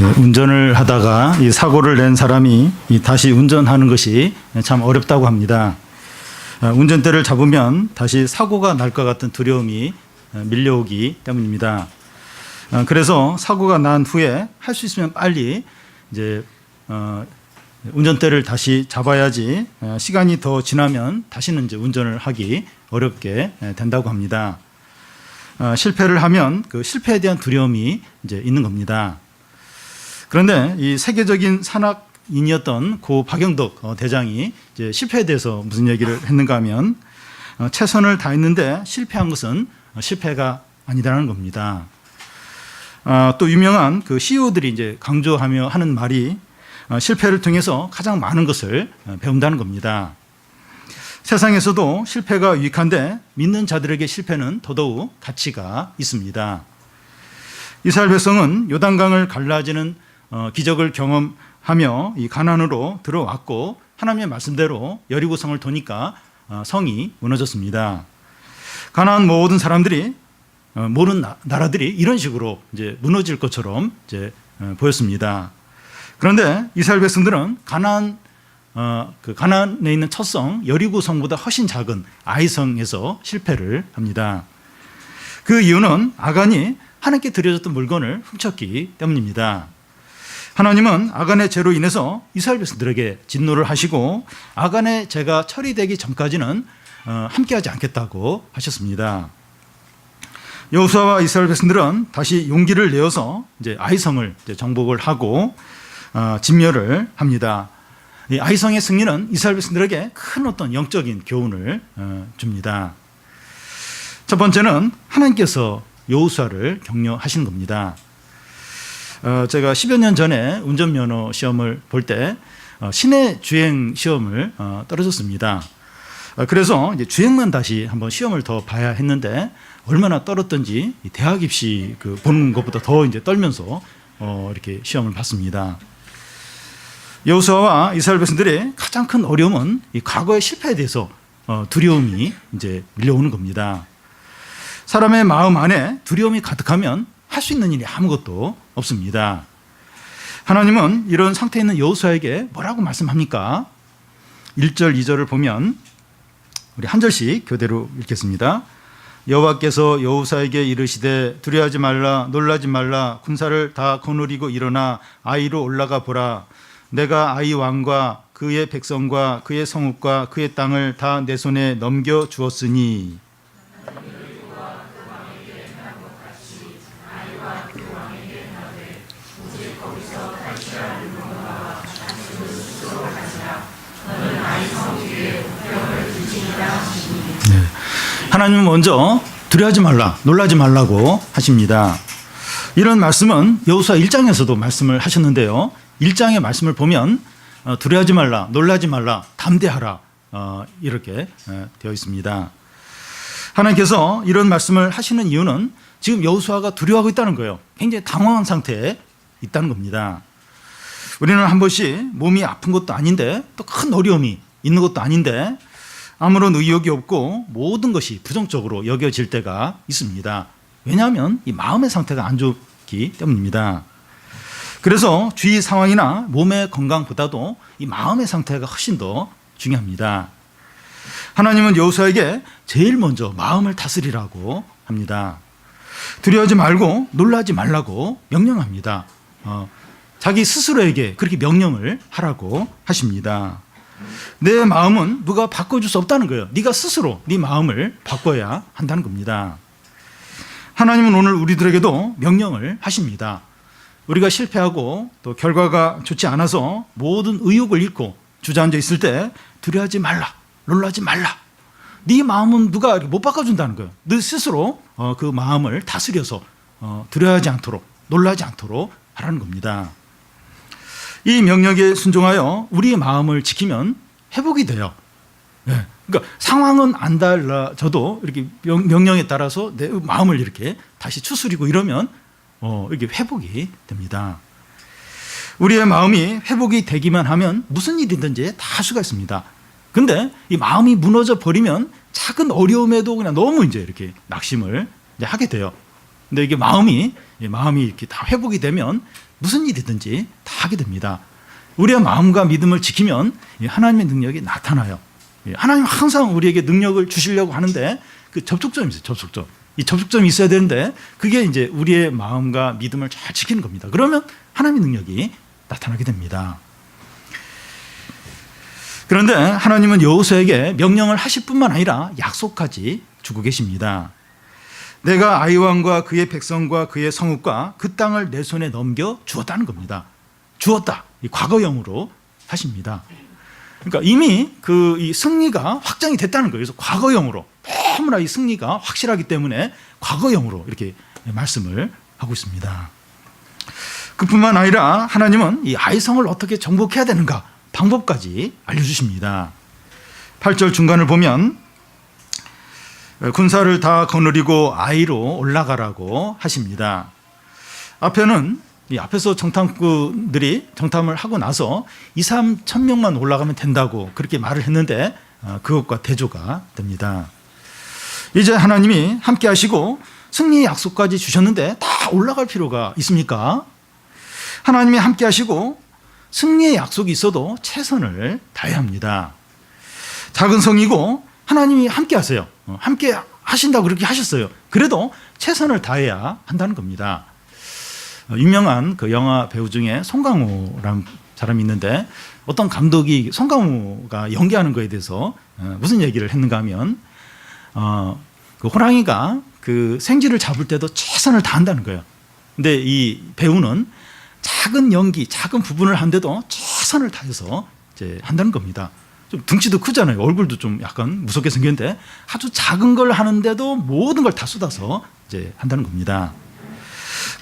운전을 하다가 이 사고를 낸 사람이 다시 운전하는 것이 참 어렵다고 합니다. 운전대를 잡으면 다시 사고가 날 것 같은 두려움이 밀려오기 때문입니다. 그래서 사고가 난 후에 할 수 있으면 빨리 이제 운전대를 다시 잡아야지 시간이 더 지나면 다시는 이제 운전을 하기 어렵게 된다고 합니다. 실패를 하면 그 실패에 대한 두려움이 이제 있는 겁니다. 그런데 이 세계적인 산악인이었던 고 박영덕 대장이 이제 실패에 대해서 무슨 얘기를 했는가 하면 최선을 다했는데 실패한 것은 실패가 아니라는 겁니다. 또 유명한 그 CEO들이 이제 강조하며 하는 말이 실패를 통해서 가장 많은 것을 배운다는 겁니다. 세상에서도 실패가 유익한데 믿는 자들에게 실패는 더더욱 가치가 있습니다. 이스라엘 백성은 요단강을 갈라지는 기적을 경험하며 이 가나안으로 들어왔고 하나님의 말씀대로 여리고성을 도니까 성이 무너졌습니다. 가나안 모든 사람들이 모든 나라들이 이런 식으로 이제 무너질 것처럼 이제 보였습니다. 그런데 이스라엘 백성들은 가나안에 있는 첫 성 여리고성보다 훨씬 작은 아이성에서 실패를 합니다. 그 이유는 아간이 하나님께 드려졌던 물건을 훔쳤기 때문입니다. 하나님은 아간의 죄로 인해서 이스라엘 백성들에게 진노를 하시고 아간의 죄가 처리되기 전까지는 함께하지 않겠다고 하셨습니다. 여호수아와 이스라엘 백성들은 다시 용기를 내어서 이제 아이성을 이제 정복을 하고 진멸을 합니다. 이 아이성의 승리는 이스라엘 백성들에게 큰 어떤 영적인 교훈을 줍니다. 첫 번째는 하나님께서 여호수아를 격려하신 겁니다. 제가 10여 년 전에 운전면허 시험을 볼 때 시내 주행 시험을 떨어졌습니다. 그래서 이제 주행만 다시 한번 시험을 더 봐야 했는데 얼마나 떨었던지 대학 입시 보는 것보다 더 이제 떨면서 이렇게 시험을 봤습니다. 여호수아와 이스라엘 백성들의 가장 큰 어려움은 이 과거의 실패에 대해서 두려움이 이제 밀려오는 겁니다. 사람의 마음 안에 두려움이 가득하면 할 수 있는 일이 아무것도 없습니다. 하나님은 이런 상태에 있는 여호수아에게 뭐라고 말씀합니까? 1절, 2절을 보면 우리 한 절씩 교대로 읽겠습니다. 여호와께서 여호수아에게 이르시되 두려워하지 말라 놀라지 말라 군사를 다 거느리고 일어나 아이로 올라가 보라. 내가 아이 왕과 그의 백성과 그의 성읍과 그의 땅을 다 내 손에 넘겨 주었으니 하나님은 먼저 두려워하지 말라, 놀라지 말라고 하십니다. 이런 말씀은 여호수아 1장에서도 말씀을 하셨는데요. 1장의 말씀을 보면 두려워하지 말라, 놀라지 말라, 담대하라 이렇게 되어 있습니다. 하나님께서 이런 말씀을 하시는 이유는 지금 여호수아가 두려워하고 있다는 거예요. 굉장히 당황한 상태에 있다는 겁니다. 우리는 한 번씩 몸이 아픈 것도 아닌데 또 큰 어려움이 있는 것도 아닌데 아무런 의욕이 없고 모든 것이 부정적으로 여겨질 때가 있습니다. 왜냐하면 이 마음의 상태가 안 좋기 때문입니다. 그래서 주위 상황이나 몸의 건강보다도 이 마음의 상태가 훨씬 더 중요합니다. 하나님은 여호수아에게 제일 먼저 마음을 다스리라고 합니다. 두려워하지 말고 놀라지 말라고 명령합니다. 자기 스스로에게 그렇게 명령을 하라고 하십니다. 내 마음은 누가 바꿔줄 수 없다는 거예요. 네가 스스로 네 마음을 바꿔야 한다는 겁니다. 하나님은 오늘 우리들에게도 명령을 하십니다. 우리가 실패하고 또 결과가 좋지 않아서 모든 의욕을 잃고 주저앉아 있을 때 두려워하지 말라, 놀라지 말라. 네 마음은 누가 못 바꿔준다는 거예요. 너 스스로 그 마음을 다스려서 두려워하지 않도록, 놀라지 않도록 하라는 겁니다. 이 명령에 순종하여 우리의 마음을 지키면 회복이 돼요. 네. 그러니까 상황은 안 달라져도 이렇게 명령에 따라서 내 마음을 이렇게 다시 추스리고 이러면 이렇게 회복이 됩니다. 우리의 마음이 회복이 되기만 하면 무슨 일이든지 다 할 수가 있습니다. 근데 이 마음이 무너져 버리면 작은 어려움에도 그냥 너무 이제 이렇게 낙심을 이제 하게 돼요. 근데 이게 마음이 이렇게 다 회복이 되면 무슨 일이든지 다 하게 됩니다. 우리의 마음과 믿음을 지키면 하나님의 능력이 나타나요. 하나님 항상 우리에게 능력을 주시려고 하는데 그 접촉점이 있어요. 접촉점. 이 접촉점이 있어야 되는데 그게 이제 우리의 마음과 믿음을 잘 지키는 겁니다. 그러면 하나님의 능력이 나타나게 됩니다. 그런데 하나님은 여호수아에게 명령을 하실 뿐만 아니라 약속까지 주고 계십니다. 내가 아이 왕과 그의 백성과 그의 성읍과 그 땅을 내 손에 넘겨 주었다는 겁니다. 주었다. 이 과거형으로 하십니다. 그러니까 이미 이 승리가 확정이 됐다는 거예요. 그래서 과거형으로 너무나 이 승리가 확실하기 때문에 과거형으로 이렇게 말씀을 하고 있습니다. 그뿐만 아니라 하나님은 이 아이성을 어떻게 정복해야 되는가 방법까지 알려주십니다. 8절 중간을 보면 군사를 다 거느리고 아이로 올라가라고 하십니다. 앞에는 이 앞에서 정탐꾼들이 정탐을 하고 나서 2, 3천 명만 올라가면 된다고 그렇게 말을 했는데 그것과 대조가 됩니다. 이제 하나님이 함께 하시고 승리의 약속까지 주셨는데 다 올라갈 필요가 있습니까? 하나님이 함께 하시고 승리의 약속이 있어도 최선을 다해야 합니다. 작은 성이고 하나님이 함께 하세요. 함께 하신다고 그렇게 하셨어요. 그래도 최선을 다해야 한다는 겁니다. 유명한 그 영화 배우 중에 송강호라는 사람이 있는데 어떤 감독이 송강호가 연기하는 거에 대해서 무슨 얘기를 했는가 하면 그 호랑이가 그 생쥐를 잡을 때도 최선을 다한다는 거예요. 근데 이 배우는 작은 연기, 작은 부분을 하는데도 최선을 다해서 이제 한다는 겁니다. 좀 등치도 크잖아요. 얼굴도 좀 약간 무섭게 생겼는데 아주 작은 걸 하는데도 모든 걸 다 쏟아서 이제 한다는 겁니다.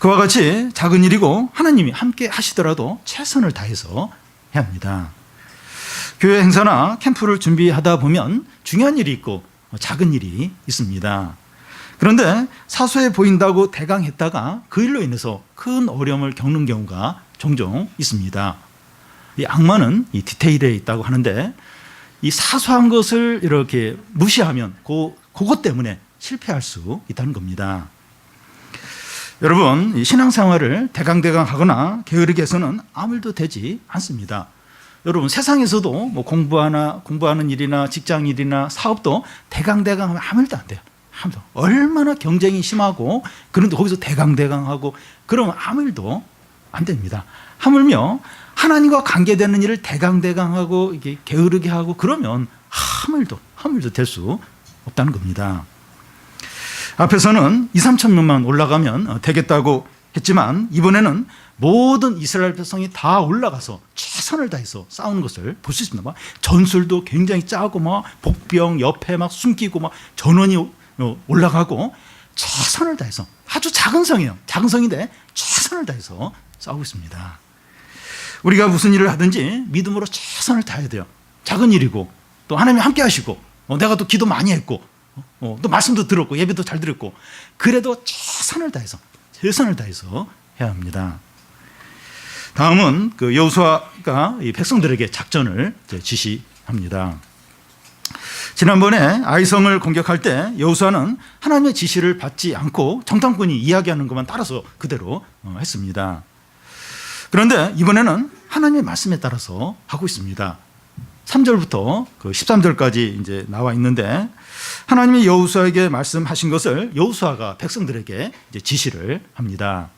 그와 같이 작은 일이고 하나님이 함께 하시더라도 최선을 다해서 해야 합니다. 교회 행사나 캠프를 준비하다 보면 중요한 일이 있고 작은 일이 있습니다. 그런데 사소해 보인다고 대강했다가 그 일로 인해서 큰 어려움을 겪는 경우가 종종 있습니다. 이 악마는 이 디테일에 있다고 하는데 이 사소한 것을 이렇게 무시하면 그것 때문에 실패할 수 있다는 겁니다. 여러분, 신앙생활을 대강대강 하거나 게으르게 해서는 아무 일도 되지 않습니다. 여러분, 세상에서도 뭐 공부하는 일이나 직장 일이나 사업도 대강대강 하면 아무 일도 안 돼요. 얼마나 경쟁이 심하고 그런데 거기서 대강대강하고 그러면 아무 일도 안 됩니다. 하물며 하나님과 관계되는 일을 대강대강하고 이게 게으르게 하고 그러면 아무 일도 될 수 없다는 겁니다. 앞에서는 2, 3천 명만 올라가면 되겠다고 했지만 이번에는 모든 이스라엘 백성이 다 올라가서 최선을 다해서 싸우는 것을 볼 수 있습니다. 전술도 굉장히 짜고 복병 옆에 숨기고 전원이 올라가고 최선을 다해서 아주 작은 성이에요. 작은 성인데 최선을 다해서 싸우고 있습니다. 우리가 무슨 일을 하든지 믿음으로 최선을 다해야 돼요. 작은 일이고 또 하나님이 함께 하시고 내가 또 기도 많이 했고 또 말씀도 들었고 예배도 잘 들었고 그래도 최선을 다해서 해야 합니다. 다음은 그 여호수아가 이 백성들에게 작전을 지시합니다. 지난번에 아이성을 공격할 때 여호수아는 하나님의 지시를 받지 않고 정탐꾼이 이야기하는 것만 따라서 그대로 했습니다. 그런데 이번에는 하나님의 말씀에 따라서 하고 있습니다. 3절부터 그 13절까지 이제 나와 있는데 하나님이 여호수아에게 말씀하신 것을 여호수아가 백성들에게 이제 지시를 합니다.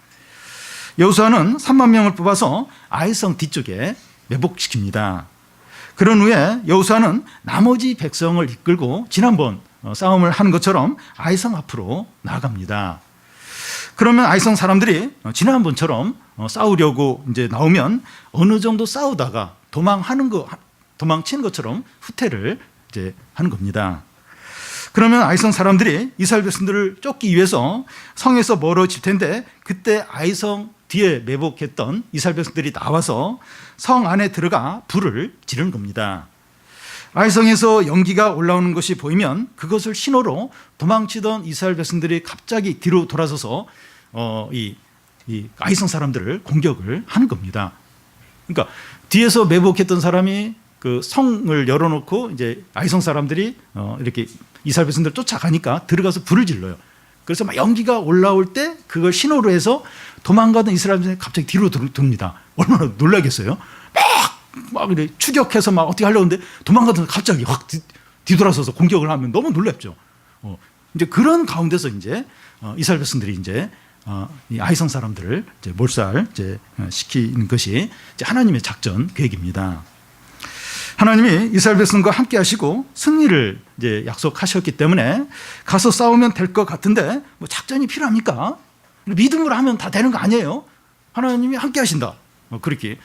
여호수아는 3만 명을 뽑아서 아이성 뒤쪽에 매복시킵니다. 그런 후에 여호수아는 나머지 백성을 이끌고 지난번 싸움을 하는 것처럼 아이성 앞으로 나아갑니다. 그러면 아이성 사람들이 지난번처럼 싸우려고 이제 나오면 어느 정도 싸우다가 도망치는 것처럼 후퇴를 이제 하는 겁니다. 그러면 아이성 사람들이 이스라엘 백성들을 쫓기 위해서 성에서 멀어질 텐데 그때 아이성 뒤에 매복했던 이스라엘 백성들이 나와서 성 안에 들어가 불을 지르는 겁니다. 아이성에서 연기가 올라오는 것이 보이면 그것을 신호로 도망치던 이스라엘 백성들이 갑자기 뒤로 돌아서서 이 아이성 사람들을 공격을 하는 겁니다. 그러니까 뒤에서 매복했던 사람이 그 성을 열어놓고 이제 아이성 사람들이 이렇게 이스라엘 백성들 쫓아가니까 들어가서 불을 질러요. 그래서 막 연기가 올라올 때 그걸 신호로 해서 도망가던 이스라엘 백성이 갑자기 뒤로 듭니다. 얼마나 놀라겠어요? 막 이래 추격해서 막 어떻게 하려고 하는데 도망가던 갑자기 확 뒤돌아서서 공격을 하면 너무 놀랍죠. 이제 그런 가운데서 이제 이스라엘 백성들이 이제 이 아이성 사람들을 이제 몰살 이제 시키는 것이 이제 하나님의 작전 계획입니다. 하나님이 이스라엘 백성과 함께 하시고 승리를 이제 약속하셨기 때문에 가서 싸우면 될 것 같은데 뭐 작전이 필요합니까? 믿음으로 하면 다 되는 거 아니에요? 하나님이 함께 하신다. 그렇게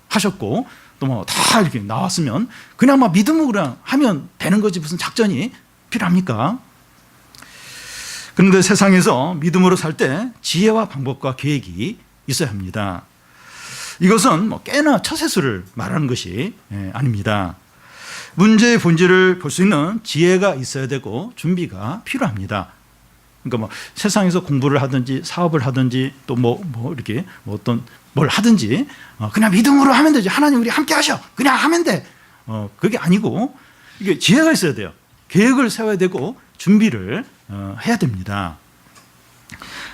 하셨고 또 뭐 다 이렇게 나왔으면 그냥 막 믿음으로 그냥 하면 되는 거지 무슨 작전이 필요합니까? 그런데 세상에서 믿음으로 살 때 지혜와 방법과 계획이 있어야 합니다. 이것은 뭐 깨나 처세술을 말하는 것이 아닙니다. 문제의 본질을 볼 수 있는 지혜가 있어야 되고 준비가 필요합니다. 그러니까 뭐 세상에서 공부를 하든지 사업을 하든지 또 뭐 이렇게 뭐 어떤 뭘 하든지 그냥 믿음으로 하면 되지. 하나님 우리 함께 하셔. 그냥 하면 돼. 그게 아니고 이게 지혜가 있어야 돼요. 계획을 세워야 되고 준비를 해야 됩니다.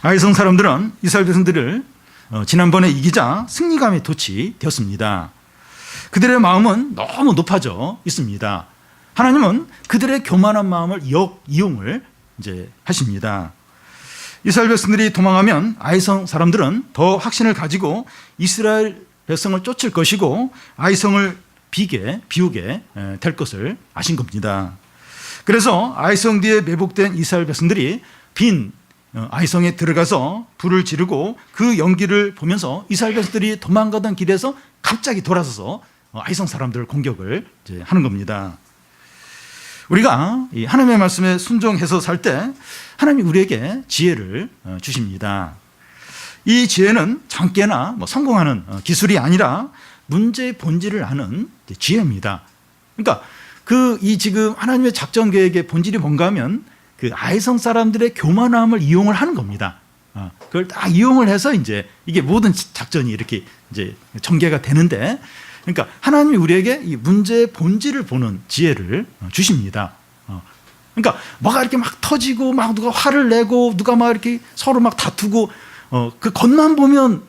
아이성 사람들은 이스라엘 백성들을 지난번에 이기자 승리감에 도취되었습니다. 그들의 마음은 너무 높아져 있습니다. 하나님은 그들의 교만한 마음을 이용을 이제 하십니다. 이스라엘 백성들이 도망하면 아이성 사람들은 더 확신을 가지고 이스라엘 백성을 쫓을 것이고 아이성을 비우게 될 것을 아신 겁니다. 그래서 아이성 뒤에 매복된 이스라엘 백성들이 빈 아이성에 들어가서 불을 지르고 그 연기를 보면서 이스라엘 백성들이 도망가던 길에서 갑자기 돌아서서 아이성 사람들을 공격을 이제 하는 겁니다. 우리가 이 하나님의 말씀에 순종해서 살 때 하나님이 우리에게 지혜를 주십니다. 이 지혜는 장깨나 뭐 성공하는 기술이 아니라 문제의 본질을 아는 지혜입니다. 그러니까 이 지금 하나님의 작전 계획의 본질이 뭔가 하면 그 아이성 사람들의 교만함을 이용을 하는 겁니다. 그걸 다 이용을 해서 이제 이게 모든 작전이 이렇게 이제 전개가 되는데, 그러니까 하나님이 우리에게 이 문제의 본질을 보는 지혜를 주십니다. 그러니까 뭐가 이렇게 막 터지고 막 누가 화를 내고 누가 막 이렇게 서로 막 다투고 그 겉만 보면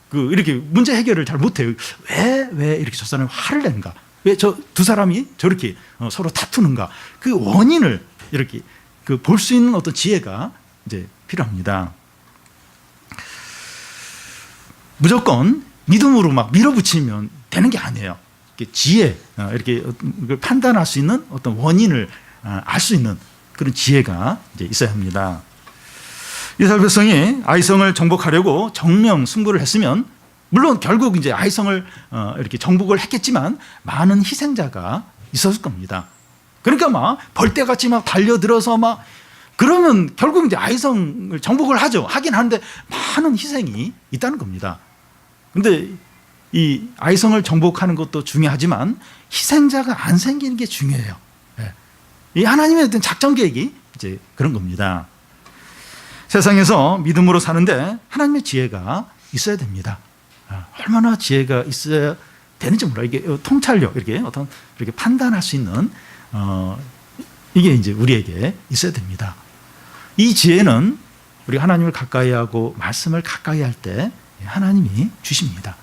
그 이렇게 문제 해결을 잘 못해요. 왜 이렇게 저 사람이 화를 내는가? 왜 저 두 사람이 저렇게 서로 다투는가? 그 원인을 이렇게 그 볼 수 있는 어떤 지혜가 이제 필요합니다. 무조건 믿음으로 막 밀어붙이면 되는 게 아니에요. 이렇게 지혜, 이렇게 판단할 수 있는 어떤 원인을 알 수 있는 그런 지혜가 이제 있어야 합니다. 이스라엘 백성이 아이성을 정복하려고 정명 승부를 했으면 물론 결국 이제 아이성을 이렇게 정복을 했겠지만 많은 희생자가 있었을 겁니다. 그러니까 막 벌떼같이 막 달려들어서 막 그러면 결국 이제 아이성을 정복을 하긴 하는데 많은 희생이 있다는 겁니다. 근데 이 아이성을 정복하는 것도 중요하지만 희생자가 안 생기는 게 중요해요. 이 하나님의 어떤 작전 계획이 이제 그런 겁니다. 세상에서 믿음으로 사는데 하나님의 지혜가 있어야 됩니다. 얼마나 지혜가 있어야 되는지 몰라. 이게 통찰력, 이렇게 판단할 수 있는 이게 이제 우리에게 있어야 됩니다. 이 지혜는 우리 하나님을 가까이 하고 말씀을 가까이 할 때 하나님이 주십니다.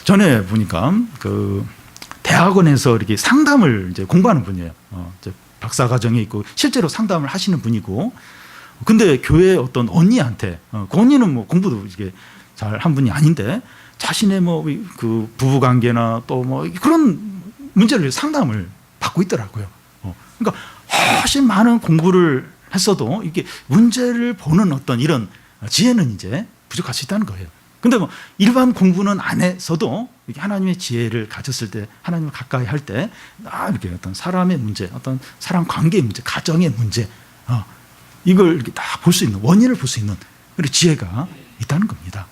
전에 보니까 그 대학원에서 이렇게 상담을 이제 공부하는 분이에요. 박사 과정에 있고 실제로 상담을 하시는 분이고, 근데 교회 어떤 언니한테 그 언니는 뭐 공부도 이게 잘 한 분이 아닌데 자신의 뭐 그 부부 관계나 또 뭐 그런 문제를 상담을 받고 있더라고요. 그러니까 훨씬 많은 공부를 했어도 이게 문제를 보는 어떤 이런 지혜는 이제 부족할 수 있다는 거예요. 근데 뭐 일반 공부는 안 했어도 이렇게 하나님의 지혜를 가졌을 때, 하나님을 가까이 할 때, 이렇게 어떤 사람의 문제, 어떤 사람 관계의 문제, 가정의 문제, 이걸 이렇게 다 볼 수 있는, 원인을 볼 수 있는 그런 지혜가 있다는 겁니다.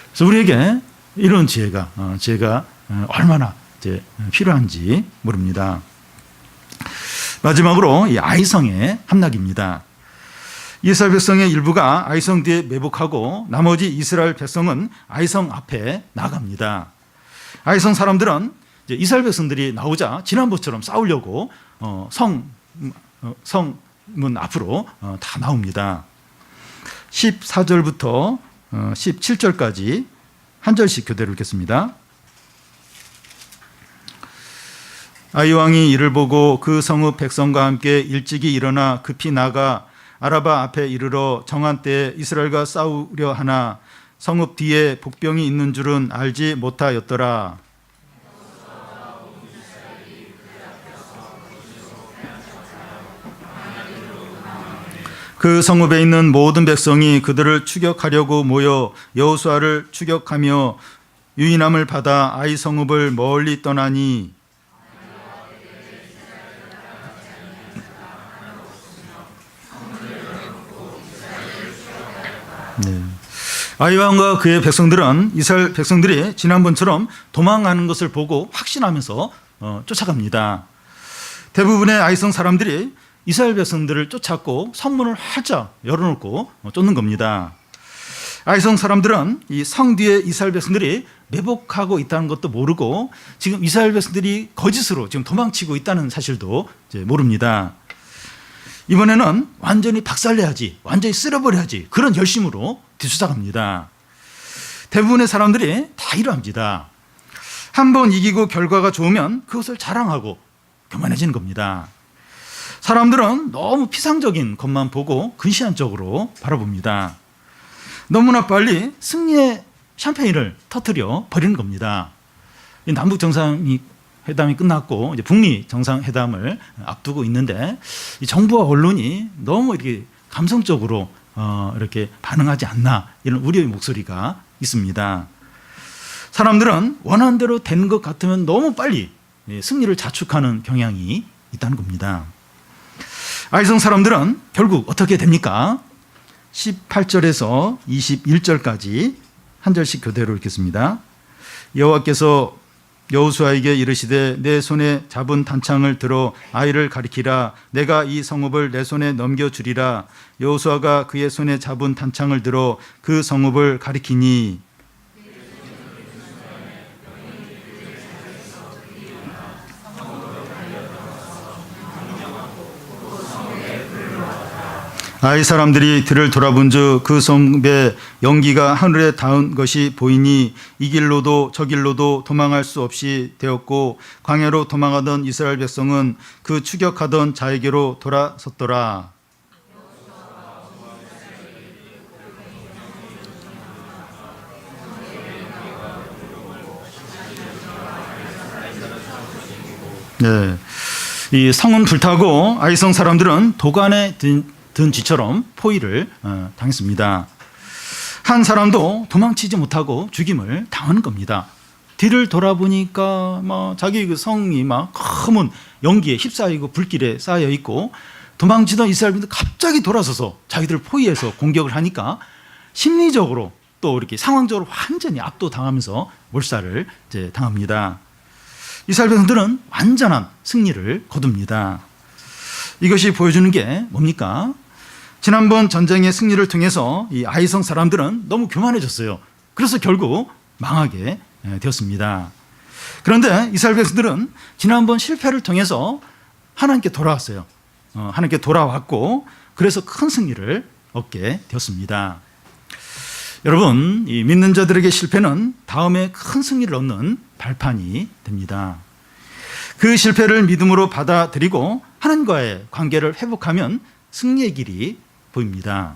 그래서 우리에게 이런 지혜가 얼마나 이제 필요한지 모릅니다. 마지막으로 이 아이성의 함락입니다. 이스라엘 백성의 일부가 아이성 뒤에 매복하고 나머지 이스라엘 백성은 아이성 앞에 나갑니다. 아이성 사람들은 이제 이스라엘 백성들이 나오자 지난번처럼 싸우려고 성 앞으로 다 나옵니다. 14절부터 17절까지 한 절씩 교대로 읽겠습니다. 아이 왕이 이를 보고 그 성읍 백성과 함께 일찍이 일어나 급히 나가 아라바 앞에 이르러 정한 때에 이스라엘과 싸우려 하나 성읍 뒤에 복병이 있는 줄은 알지 못하였더라. 그 성읍에 있는 모든 백성이 그들을 추격하려고 모여 여호수아를 추격하며 유인함을 받아 아이 성읍을 멀리 떠나니 네. 아이 왕과 그의 백성들은 이스라엘 백성들이 지난번처럼 도망가는 것을 보고 확신하면서 쫓아갑니다. 대부분의 아이성 사람들이 이스라엘 백성들을 쫓았고 성문을 활짝 열어놓고 쫓는 겁니다. 아이성 사람들은 이 성 뒤에 이스라엘 백성들이 매복하고 있다는 것도 모르고 지금 이스라엘 백성들이 거짓으로 지금 도망치고 있다는 사실도 이제 모릅니다. 이번에는 완전히 박살내야지, 완전히 쓸어버려야지, 그런 열심으로 뒤쫓아갑니다. 대부분의 사람들이 다 이러합니다. 한번 이기고 결과가 좋으면 그것을 자랑하고 교만해지는 겁니다. 사람들은 너무 피상적인 것만 보고 근시안적으로 바라봅니다. 너무나 빨리 승리의 샴페인을 터뜨려 버리는 겁니다. 남북 정상회담이 끝났고 이제 북미 정상회담을 앞두고 있는데 이 정부와 언론이 너무 이렇게 감성적으로 이렇게 반응하지 않나, 이런 우려의 목소리가 있습니다. 사람들은 원하는 대로 된 것 같으면 너무 빨리 승리를 자축하는 경향이 있다는 겁니다. 아이성 사람들은 결국 어떻게 됩니까? 18절에서 21절까지 한 절씩 교대로 읽겠습니다. 여호와께서 여호수아에게 이르시되 내 손에 잡은 단창을 들어 아이를 가리키라. 내가 이 성읍을 내 손에 넘겨주리라. 여호수아가 그의 손에 잡은 단창을 들어 그 성읍을 가리키니 아이 사람들이 들을 돌아본즉 그 성읍의 연기가 하늘에 닿은 것이 보이니 이 길로도 저 길로도 도망할 수 없이 되었고 광야로 도망하던 이스라엘 백성은 그 추격하던 자에게로 돌아섰더라. 네, 이 성은 불타고 아이성 사람들은 도관에 든 쥐처럼 포위를 당했습니다. 한 사람도 도망치지 못하고 죽임을 당하는 겁니다. 뒤를 돌아보니까 자기 그 성이 막 검은 연기에 휩싸이고 불길에 쌓여 있고 도망치던 이스라엘인들 갑자기 돌아서서 자기들을 포위해서 공격을 하니까 심리적으로 또 이렇게 상황적으로 완전히 압도당하면서 몰살을 이제 당합니다. 이스라엘 백성들은 완전한 승리를 거둡니다. 이것이 보여주는 게 뭡니까? 지난번 전쟁의 승리를 통해서 이 아이성 사람들은 너무 교만해졌어요. 그래서 결국 망하게 되었습니다. 그런데 이스라엘 백성들은 지난번 실패를 통해서 하나님께 돌아왔어요. 하나님께 돌아왔고 그래서 큰 승리를 얻게 되었습니다. 여러분, 이 믿는 자들에게 실패는 다음에 큰 승리를 얻는 발판이 됩니다. 그 실패를 믿음으로 받아들이고 하나님과의 관계를 회복하면 승리의 길이 보입니다.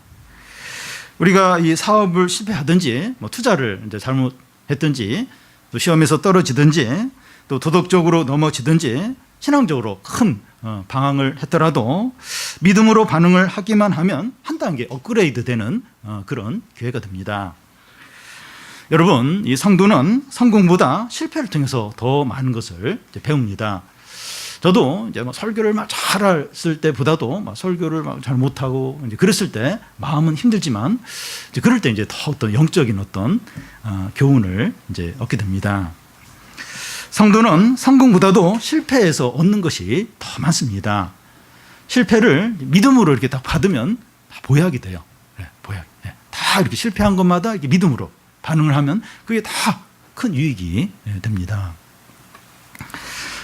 우리가 이 사업을 실패하든지 투자를 이제 잘못했든지 또 시험에서 떨어지든지 또 도덕적으로 넘어지든지 신앙적으로 큰 방황을 했더라도 믿음으로 반응을 하기만 하면 한 단계 업그레이드 되는 그런 기회가 됩니다. 여러분, 이 성도는 성공보다 실패를 통해서 더 많은 것을 배웁니다. 저도 이제 설교를 막 잘했을 때보다도 막 설교를 막 잘 못하고 이제 그랬을 때 마음은 힘들지만 이제 그럴 때 이제 더 어떤 영적인 어떤 교훈을 이제 얻게 됩니다. 성도는 성공보다도 실패에서 얻는 것이 더 많습니다. 실패를 믿음으로 이렇게 딱 받으면 다 보약이 돼요. 네, 보약. 네, 다 이렇게 실패한 것마다 이렇게 믿음으로 반응을 하면 그게 다 큰 유익이 됩니다.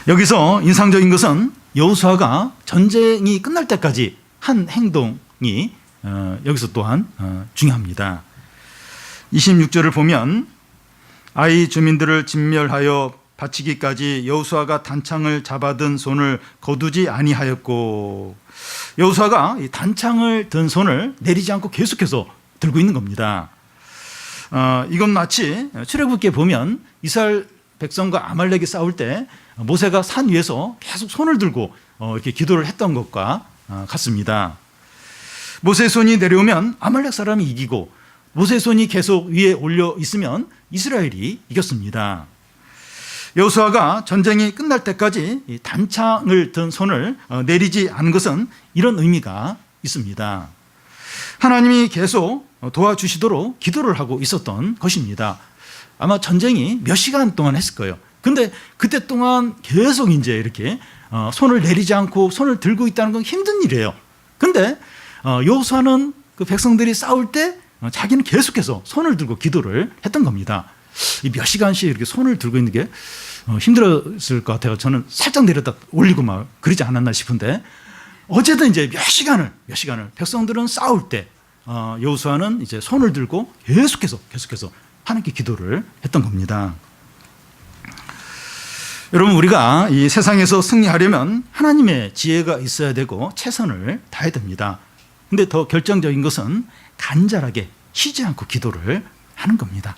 여기서 인상적인 것은 여호수아가 전쟁이 끝날 때까지 한 행동이 여기서 또한 중요합니다. 26절을 보면 아이 주민들을 진멸하여 바치기까지 여호수아가 단창을 잡아든 손을 거두지 아니하였고, 여호수아가 이 단창을 든 손을 내리지 않고 계속해서 들고 있는 겁니다. 이건 마치 출애굽기에 보면 이스라엘 백성과 아말렉이 싸울 때 모세가 산 위에서 계속 손을 들고 이렇게 기도를 했던 것과 같습니다. 모세의 손이 내려오면 아말렉 사람이 이기고, 모세의 손이 계속 위에 올려 있으면 이스라엘이 이겼습니다. 여호수아가 전쟁이 끝날 때까지 이 단창을 든 손을 내리지 않은 것은 이런 의미가 있습니다. 하나님이 계속 도와주시도록 기도를 하고 있었던 것입니다. 아마 전쟁이 몇 시간 동안 했을 거예요. 근데 그때 동안 계속 이제 이렇게 손을 내리지 않고 손을 들고 있다는 건 힘든 일이에요. 근데 여호수아는 그 백성들이 싸울 때 자기는 계속해서 손을 들고 기도를 했던 겁니다. 이 몇 시간씩 이렇게 손을 들고 있는 게 힘들었을 것 같아요. 저는 살짝 내렸다 올리고 막 그러지 않았나 싶은데, 어쨌든 이제 몇 시간을 백성들은 싸울 때 여호수아는 이제 손을 들고 계속해서 하나님께 기도를 했던 겁니다. 여러분, 우리가 이 세상에서 승리하려면 하나님의 지혜가 있어야 되고 최선을 다해야 됩니다. 근데 더 결정적인 것은 간절하게 쉬지 않고 기도를 하는 겁니다.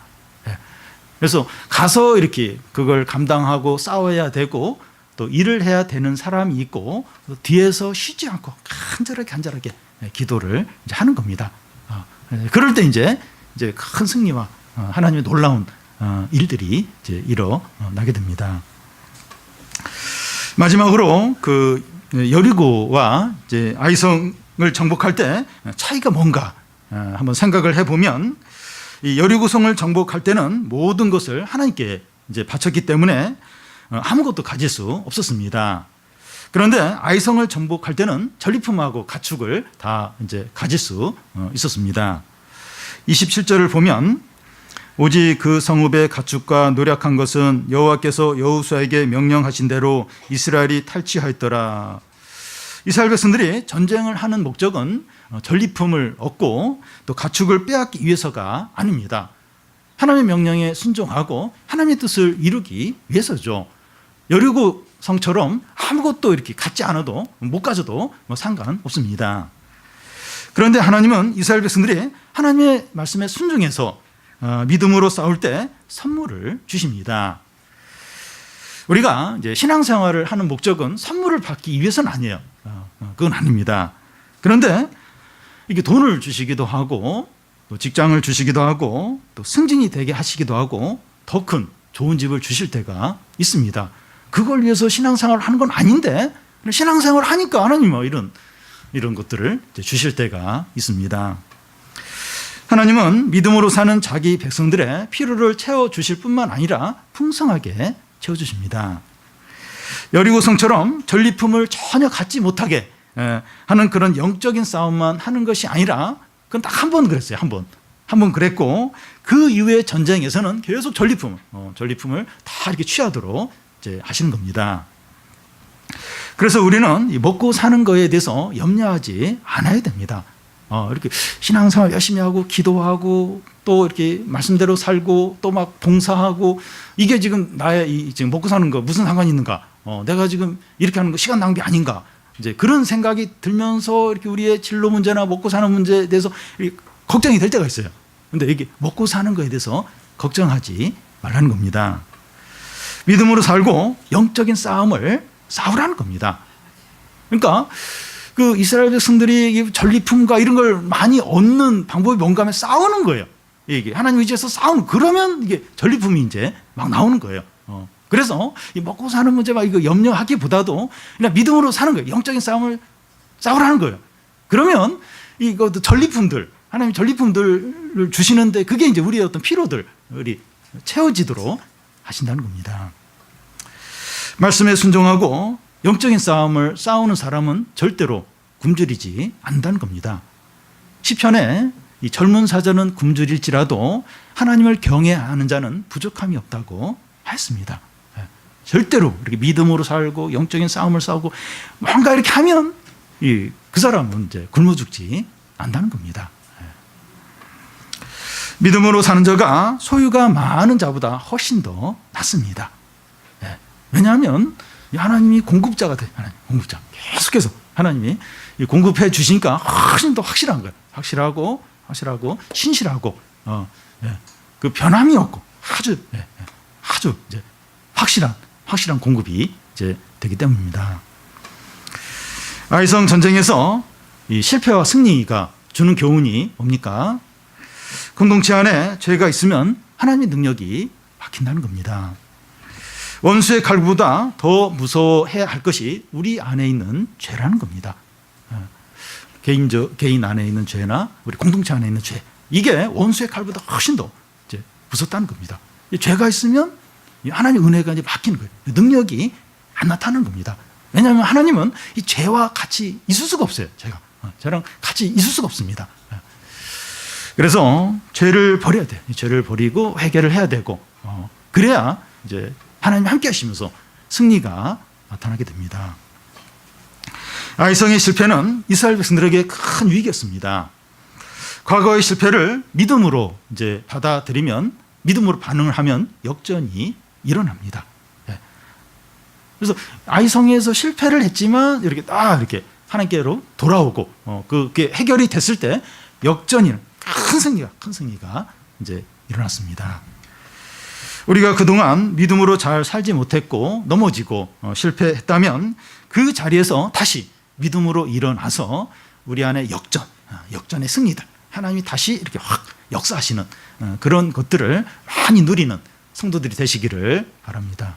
그래서 가서 이렇게 그걸 감당하고 싸워야 되고 또 일을 해야 되는 사람이 있고, 뒤에서 쉬지 않고 간절하게 기도를 이제 하는 겁니다. 그럴 때 이제 큰 승리와 하나님의 놀라운 일들이 이제 일어나게 됩니다. 마지막으로 그 여리고와 이제 아이성을 정복할 때 차이가 뭔가 한번 생각을 해보면, 이 여리고성을 정복할 때는 모든 것을 하나님께 이제 바쳤기 때문에 아무것도 가질 수 없었습니다. 그런데 아이성을 정복할 때는 전리품하고 가축을 다 이제 가질 수 있었습니다. 27절을 보면 오직 그 성읍의 가축과 노략한 것은 여호와께서 여호수아에게 명령하신 대로 이스라엘이 탈취하였더라. 이스라엘 백성들이 전쟁을 하는 목적은 전리품을 얻고 또 가축을 빼앗기 위해서가 아닙니다. 하나님의 명령에 순종하고 하나님의 뜻을 이루기 위해서죠. 여리고 성처럼 아무것도 이렇게 갖지 않아도 못 가져도 상관없습니다. 그런데 하나님은 이스라엘 백성들이 하나님의 말씀에 순종해서 믿음으로 싸울 때 선물을 주십니다. 우리가 이제 신앙생활을 하는 목적은 선물을 받기 위해서는 아니에요. 그건 아닙니다. 그런데 이게 돈을 주시기도 하고 또 직장을 주시기도 하고 또 승진이 되게 하시기도 하고 더 큰 좋은 집을 주실 때가 있습니다. 그걸 위해서 신앙생활을 하는 건 아닌데 신앙생활을 하니까 하나님은 이런 것들을 주실 때가 있습니다. 하나님은 믿음으로 사는 자기 백성들의 필요를 채워주실 뿐만 아니라 풍성하게 채워주십니다. 여리고성처럼 전리품을 전혀 갖지 못하게 하는 그런 영적인 싸움만 하는 것이 아니라, 그건 딱 한 번 그랬어요. 한 번 그랬고, 그 이후의 전쟁에서는 계속 전리품을 다 이렇게 취하도록 이제 하시는 겁니다. 그래서 우리는 먹고 사는 거에 대해서 염려하지 않아야 됩니다. 이렇게 신앙생활 열심히 하고 기도하고 또 이렇게 말씀대로 살고 또 막 봉사하고, 이게 지금 나의 지금 먹고 사는 거 무슨 상관이 있는가? 내가 지금 이렇게 하는 거 시간 낭비 아닌가? 이제 그런 생각이 들면서 이렇게 우리의 진로 문제나 먹고 사는 문제에 대해서 걱정이 될 때가 있어요. 근데 이게 먹고 사는 거에 대해서 걱정하지 말라는 겁니다. 믿음으로 살고 영적인 싸움을 싸우라는 겁니다. 그러니까 그 이스라엘 백성들이 전리품과 이런 걸 많이 얻는 방법이 뭔가 하면 싸우는 거예요. 이게 하나님 의지해서 싸우는, 그러면 이게 전리품이 이제 막 나오는 거예요. 그래서 이 먹고 사는 문제 막 이거 염려하기보다도 그냥 믿음으로 사는 거예요. 영적인 싸움을 싸우라는 거예요. 그러면 이거 전리품들, 하나님 전리품들을 주시는데 그게 이제 우리의 어떤 피로들이 채워지도록 하신다는 겁니다. 말씀에 순종하고 영적인 싸움을 싸우는 사람은 절대로 굶주리지 않는다는 겁니다. 시편에 이 젊은 사자는 굶주릴지라도 하나님을 경외하는 자는 부족함이 없다고 했습니다. 절대로 이렇게 믿음으로 살고 영적인 싸움을 싸우고 뭔가 이렇게 하면 그 사람은 이제 굶어 죽지 않는다는 겁니다. 믿음으로 사는 자가 소유가 많은 자보다 훨씬 더 낫습니다. 왜냐하면 하나님이 공급자가 돼요. 하나님 공급자. 계속해서 하나님이 공급해 주시니까 훨씬 더 확실한 거예요. 확실하고 신실하고 그 변함이 없고 아주 이제 확실한 공급이 이제 되기 때문입니다. 아이성 전쟁에서 이 실패와 승리가 주는 교훈이 뭡니까? 공동체 안에 죄가 있으면 하나님의 능력이 막힌다는 겁니다. 원수의 칼보다 더 무서워해야 할 것이 우리 안에 있는 죄라는 겁니다. 개인 안에 있는 죄나 우리 공동체 안에 있는 죄, 이게 원수의 칼보다 훨씬 더 이제 무섭다는 겁니다. 죄가 있으면 하나님의 은혜가 이제 막히는 거예요. 능력이 안 나타나는 겁니다. 왜냐하면 하나님은 이 죄와 같이 있을 수가 없어요. 죄랑 같이 있을 수가 없습니다. 그래서 죄를 버려야 돼요. 죄를 버리고 회개를 해야 되고, 그래야 이제 하나님 함께 하시면서 승리가 나타나게 됩니다. 아이성의 실패는 이스라엘 백성들에게 큰 위기였습니다. 과거의 실패를 믿음으로 이제 받아들이면, 믿음으로 반응을 하면 역전이 일어납니다. 그래서 아이성에서 실패를 했지만 이렇게 하나님께로 돌아오고, 그게 해결이 됐을 때 역전이, 큰 승리가 이제 일어났습니다. 우리가 그동안 믿음으로 잘 살지 못했고 넘어지고 실패했다면 그 자리에서 다시 믿음으로 일어나서 우리 안에 역전의 승리들, 하나님이 다시 이렇게 확 역사하시는 그런 것들을 많이 누리는 성도들이 되시기를 바랍니다.